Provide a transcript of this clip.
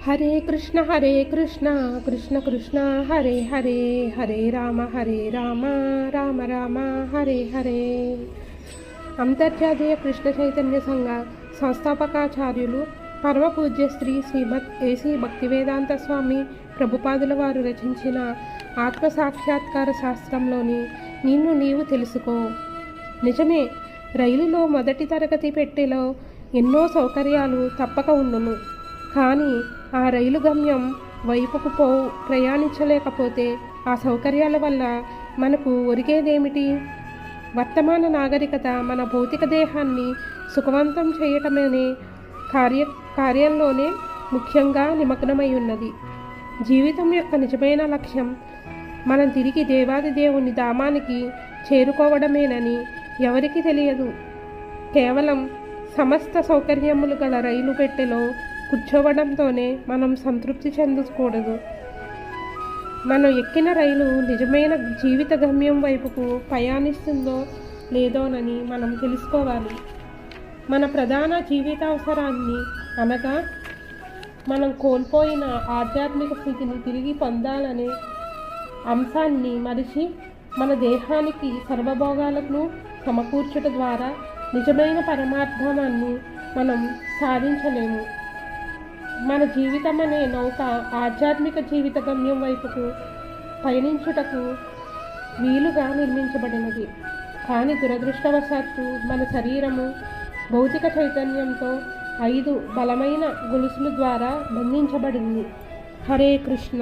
హరే కృష్ణ కృష్ణ కృష్ణ హరే హరే హరే రామ రామ రామ హరే హరే. అంతర్జాతీయ కృష్ణ చైతన్య సంఘ సంస్థాపకాచార్యులు పరమ పూజ్య శ్రీమద్ ఏసీ భక్తివేదాంత స్వామి ప్రభుపాదుల వారు రచించిన ఆత్మసాక్షాత్కార శాస్త్రంలోని నిన్ను నీవు తెలుసుకో. నిజమే, రైలులో మొదటి తరగతి పెట్టెలో ఎన్నో సౌకర్యాలు తప్పక ఉండును. కానీ ఆ రైలు గమ్యం వైపుకు ప్రయాణించలేకపోతే ఆ సౌకర్యాల వల్ల మనకు ఒరిగేదేమిటి? వర్తమాన నాగరికత మన భౌతిక దేహాన్ని సుఖవంతం చేయటమనే కార్యంలోనే ముఖ్యంగా నిమగ్నమై ఉన్నది. జీవితం యొక్క నిజమైన లక్ష్యం మనం తిరిగి దేవాది దేవుని ధామానికి చేరుకోవడమేనని ఎవరికి తెలియదు. కేవలం సమస్త సౌకర్యములు గల రైలు పెట్టెలో కూర్చోవడంతోనే మనం సంతృప్తి చెందకూడదు. మనం ఎక్కిన రైలు నిజమైన జీవిత గమ్యం వైపుకు ప్రయాణిస్తుందో లేదోనని మనం తెలుసుకోవాలి. మన ప్రధాన జీవితావసరాన్ని అనగా మనం కోల్పోయిన ఆధ్యాత్మిక స్థితిని తిరిగి పొందాలనే అంశాన్ని మరిచి మన దేహానికి సర్వభోగాలను సమకూర్చుట ద్వారా నిజమైన పరమార్థాన్ని మనం సాధించలేము. మన జీవితం అనే నౌక ఆధ్యాత్మిక జీవిత గమ్యం వైపుకు పయనించుటకు వీలుగా నిర్మించబడినది. కానీ దురదృష్టవశాత్తు మన శరీరము భౌతిక చైతన్యంతో 5 బలమైన గొలుసుల ద్వారా బంధించబడింది. హరే కృష్ణ.